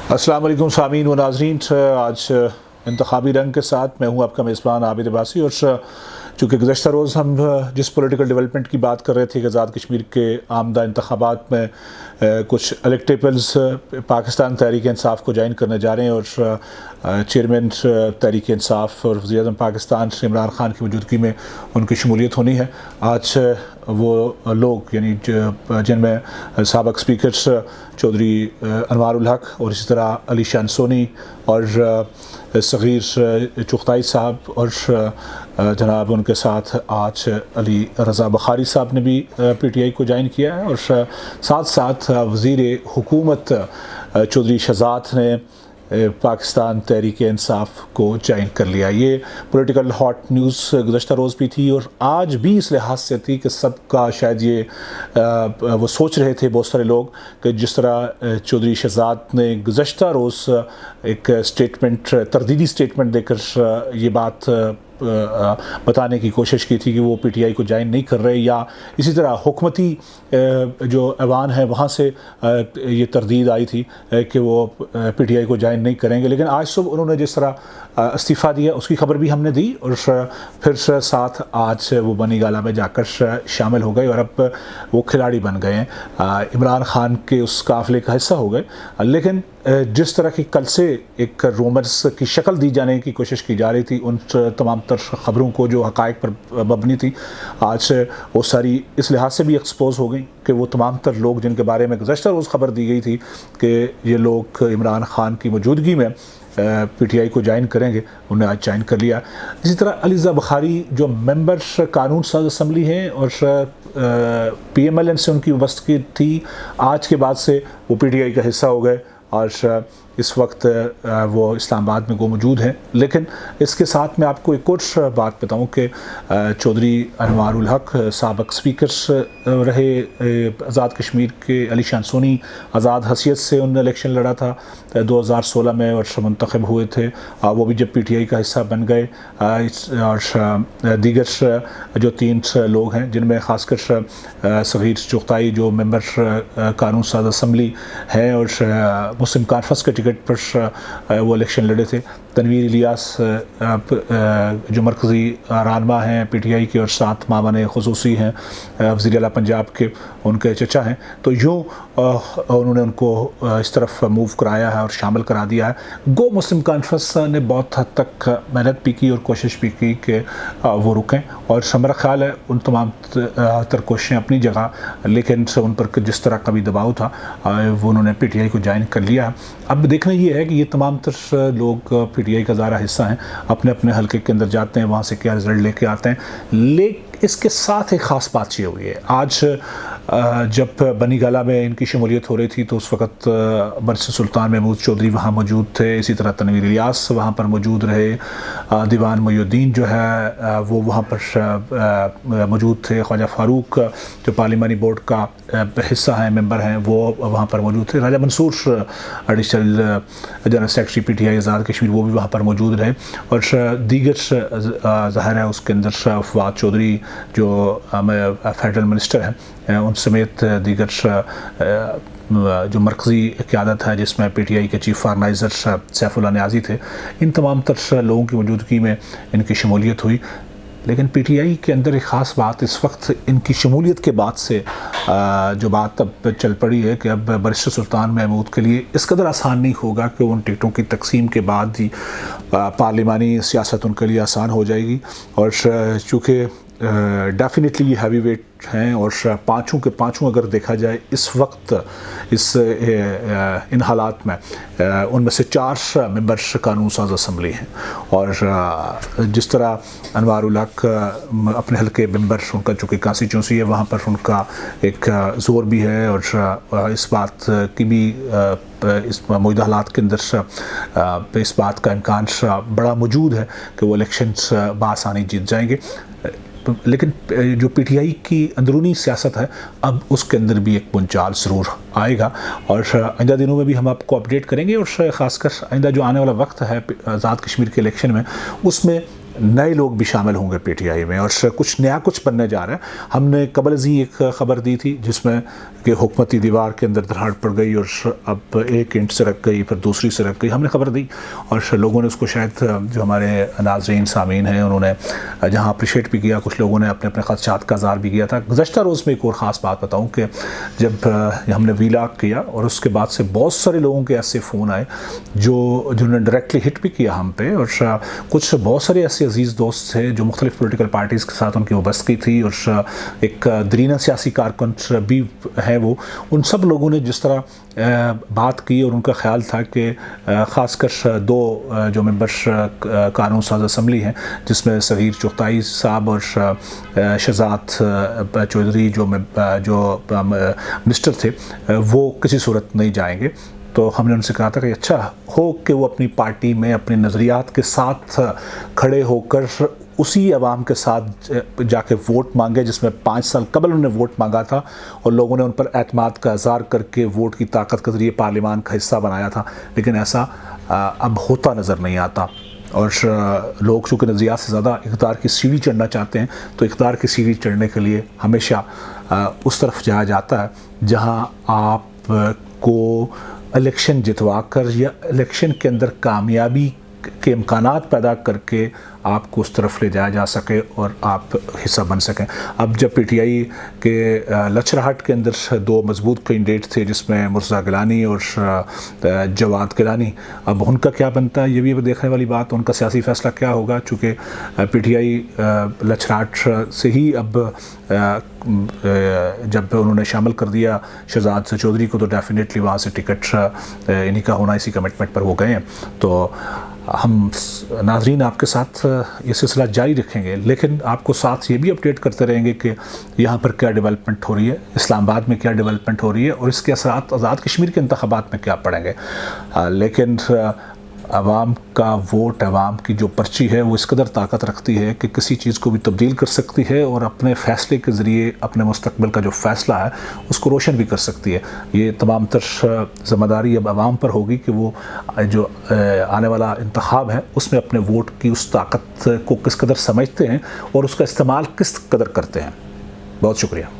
अस्सलाम वालेकुम सामीन व नाज़रीन। आज इंतखाबी रंग के साथ मैं हूँ आपका मेज़बान आबिद अब्बासी। और चूँकि गुज़श्ता रोज़ हम जिस पॉलिटिकल डेवलपमेंट की बात कर रहे थे कि आज़ाद कश्मीर के आमदा इंतखाबात में कुछ इलेक्टेबल्स पाकिस्तान तहरीक इंसाफ को ज्वाइन करने जा रहे हैं और चेयरमैन तहरीक इंसाफ और वज़ीर आज़म पाकिस्तान इमरान खान की मौजूदगी में उनकी शमूलियत होनी है। आज वो लोग यानी जिनमें साबिक़ स्पीकर चौधरी अनवार उल हक और इसी तरह अली शान सोनी और सग़ीर चुग़ताई साहब और जनाब उनके साथ आज अली रज़ा बुखारी साहब ने भी PTI को ज्वाइन किया है। और साथ साथ वज़ीर हुकूमत चौधरी शहजाद ने पाकिस्तान तहरीक इंसाफ को ज्वाइन कर लिया। ये पॉलिटिकल हॉट न्यूज़ गुज़श्ता रोज़ भी थी और आज भी इस लिहाज से थी कि सबका शायद ये वो सोच रहे थे बहुत सारे लोग कि जिस तरह चौधरी शहजाद ने गुज़श्ता रोज़ एक स्टेटमेंट तरदीदी स्टेटमेंट देकर ये बात बताने की कोशिश की थी कि वो PTI को ज्वाइन नहीं कर रहे, या इसी तरह हुकूमती जो ऐवान है वहाँ से ये तरदीद आई थी कि वो PTI को ज्वाइन नहीं करेंगे। लेकिन आज सुबह उन्होंने जिस तरह इस्तीफ़ा दिया उसकी खबर भी हमने दी और फिर साथ आज वो बनी गाला में जाकर शामिल हो गए और अब वो खिलाड़ी बन गए हैं, इमरान खान के उस काफ़िले का हिस्सा हो गए। लेकिन जिस तरह की कल से एक रूमर्स की शक्ल दी जाने की कोशिश की जा रही थी उन तमाम तर ख़बरों को जो हक़ाइक़ पर मबनी थी, आज वो सारी इस लिहाज से भी एक्सपोज़ हो गई कि वो तमाम तर लोग जिनके बारे में गुज़श्ता रोज़ ख़बर दी गई थी कि ये लोग इमरान खान की मौजूदगी में PTI को ज्वाइन करेंगे, उन्हें आज ज्वाइन कर लिया। इसी तरह अली रज़ा बुखारी जो मेंबर कानून साज असम्बली हैं और PMLN से उनकी वस्तगी थी, आज के बाद से वो PTI का हिस्सा हो गए और इस वक्त वो इस्लामाबाद में वो मौजूद हैं। लेकिन इसके साथ मैं आपको एक और बात बताऊं कि चौधरी अनवार उल हक साबिक़ स्पीकर रहे आज़ाद कश्मीर के, अली शान सोनी आज़ाद हसीयत से उन्होंने इलेक्शन लड़ा था 2016 में और मुंतखब हुए थे, वो भी जब PTI का हिस्सा बन गए। और दीगर जो 3 लोग हैं जिनमें ख़ासकर सग़ीर चुग़ताई जो मेंबर कानून साज असम्बली हैं और मुस्लिम कॉन्फ्रेंस के टिकट पर वो इलेक्शन लड़े थे, तनवीर इलियास जो मरकज़ी रहनुमा हैं PTI के और साथ मामन ख़ुसूसी हैं वज़ीर आला पंजाब के, उनके चचा हैं। तो यूँ उन्होंने उनको इस तरफ मूव कराया है और शामिल करा दिया है। गो मुस्लिम कॉन्फ्रेंस ने बहुत हद तक मेहनत भी की और कोशिश भी की कि वो रुकें, और मेरा ख़्याल है उन तमाम तर कोशिशें अपनी जगह, लेकिन उन पर जिस तरह का भी दबाव था वो उन्होंने PTI को ज्वाइन कर लिया। अब देखना ये है कि ये तमाम तर लोग PTI का ज़ारा हिस्सा हैं, अपने अपने हलके के अंदर जाते हैं, वहाँ से क्या रिज़ल्ट लेके आते हैं। लेकिन इसके साथ एक ख़ास बात ये हुई है, आज जब बनी गाला में इनकी शमूलियत हो रही थी तो उस वक़्त बरस सुल्तान महमूद चौधरी वहाँ मौजूद थे, इसी तरह तनवीर इलियास वहाँ पर मौजूद रहे, दीवान मोयुद्दीन जो है वो वहाँ पर मौजूद थे, ख्वाजा फ़ारूक जो पार्लिमानी बोर्ड का हिस्सा हैं, मेंबर हैं, वो वहाँ पर मौजूद थे, Raja Mansoor additional general secretary PTI Azad Kashmir वो भी वहाँ पर मौजूद रहे, और दीगर ज़ाहिर है उसके अंदर फवाद चौधरी जो फेडरल मिनिस्टर हैं उन समेत दीगर जो मरकज़ी क़यादत है जिसमें PTI के चीफ ऑर्गेनाइज़र सैफुल्लाह नियाज़ी थे, इन तमाम तर लोगों की मौजूदगी में इनकी शमूलियत हुई। लेकिन PTI के अंदर एक ख़ास बात इस वक्त इनकी शमूलियत के बाद से जो बात अब चल पड़ी है कि अब बरस सुल्तान महमूद के लिए इस कदर आसान नहीं होगा कि उन टिकटों की तकसीम के बाद ही पार्लिमानी सियासत उनके लिए आसान हो जाएगी। और चूँकि डेफिनेटली ये हैवी वेट हैं और पाँचों के पाँचों अगर देखा जाए इस वक्त इन हालात में उनमें से 4 मेंबर्स कानून साज असम्बली हैं, और जिस तरह अनवार उल हक अपने हल्के मेंबर, उनका चूँकि कॉन्स्टिट्यूंसी है वहाँ पर उनका एक ज़ोर भी है, और इस बात की भी इस मौजूदा हालात के अंदर इस बात का इम्कान बड़ा मौजूद है कि वो इलेक्शंस बआसानी जीत जाएंगे। लेकिन जो PTI की अंदरूनी सियासत है अब उसके अंदर भी एक पुंचाल ज़रूर आएगा, और आइंदा दिनों में भी हम आपको अपडेट करेंगे। और ख़ासकर आइंदा जो आने वाला वक्त है आज़ाद कश्मीर के इलेक्शन में, उसमें نئے لوگ بھی شامل ہوں گے پی ٹی آئی میں، اور کچھ نیا کچھ بننے جا رہا ہے۔ ہم نے قبل ہی ایک خبر دی تھی جس میں کہ حکومتی دیوار کے اندر دراڑ پڑ گئی اور اب ایک اینٹ سے رکھ گئی، پھر دوسری سے رکھ گئی، ہم نے خبر دی اور لوگوں نے اس کو شاید جو ہمارے ناظرین سامعین ہیں انہوں نے جہاں اپریشیٹ بھی کیا، کچھ لوگوں نے اپنے اپنے خدشات کا اظہار بھی کیا تھا۔ گزشتہ روز میں ایک اور خاص بات بتاؤں کہ جب ہم نے ویلاگ کیا اور اس کے بعد سے بہت سارے لوگوں کے ایسے فون آئے جنہوں نے ڈائریکٹلی ہٹ بھی کیا ہم پہ، اور کچھ بہت سارے ایسے عزیز دوست تھے جو مختلف پولیٹیکل پارٹیز کے ساتھ ان کی وابستگی تھی، اور ایک درینہ سیاسی کارکن بھی ہے وہ، ان سب لوگوں نے جس طرح بات کی اور ان کا خیال تھا کہ خاص کر دو جو ممبرس قانون ساز اسمبلی ہیں جس میں صغیر چغتائی صاحب اور شہزاد چودھری جو منسٹر تھے، وہ کسی صورت نہیں جائیں گے۔ تو ہم نے ان سے کہا تھا کہ اچھا ہو کہ وہ اپنی پارٹی میں اپنے نظریات کے ساتھ کھڑے ہو کر اسی عوام کے ساتھ جا کے ووٹ مانگے جس میں 5 سال قبل انہوں نے ووٹ مانگا تھا اور لوگوں نے ان پر اعتماد کا اظہار کر کے ووٹ کی طاقت کے ذریعے پارلیمان کا حصہ بنایا تھا، لیکن ایسا اب ہوتا نظر نہیں آتا۔ اور لوگ چونکہ نظریات سے زیادہ اقتدار کی سیڑھی چڑھنا چاہتے ہیں، تو اقتدار کی سیڑھی چڑھنے کے لیے ہمیشہ اس طرف جایا جاتا ہے جہاں آپ کو الیکشن جتوا کر یا الیکشن کے اندر کامیابی کے امکانات پیدا کر کے آپ کو اس طرف لے جایا جا سکے اور آپ حصہ بن سکیں۔ اب جب پی ٹی آئی کے لچراہٹ کے اندر 2 مضبوط کینڈیڈیٹ تھے جس میں مرزا گیلانی اور جواد گیلانی، اب ان کا کیا بنتا ہے یہ بھی دیکھنے والی بات، ان کا سیاسی فیصلہ کیا ہوگا، چونکہ پی ٹی آئی لچراہٹ سے ہی اب جب انہوں نے شامل کر دیا شہزاد چودھری کو تو ڈیفینیٹلی وہاں سے ٹکٹ انہی کا ہونا، اسی کمٹمنٹ پر وہ گئے ہیں۔ تو ہم ناظرین آپ کے ساتھ یہ سلسلہ جاری رکھیں گے، لیکن آپ کو ساتھ یہ بھی اپڈیٹ کرتے رہیں گے کہ یہاں پر کیا ڈیولپمنٹ ہو رہی ہے، اسلام آباد میں کیا ڈیولپمنٹ ہو رہی ہے اور اس کے اثرات آزاد کشمیر کے انتخابات میں کیا پڑیں گے۔ لیکن عوام کا ووٹ، عوام کی جو پرچی ہے وہ اس قدر طاقت رکھتی ہے کہ کسی چیز کو بھی تبدیل کر سکتی ہے اور اپنے فیصلے کے ذریعے اپنے مستقبل کا جو فیصلہ ہے اس کو روشن بھی کر سکتی ہے۔ یہ تمام تر ذمہ داری اب عوام پر ہوگی کہ وہ جو آنے والا انتخاب ہے اس میں اپنے ووٹ کی اس طاقت کو کس قدر سمجھتے ہیں اور اس کا استعمال کس قدر کرتے ہیں۔ بہت شکریہ۔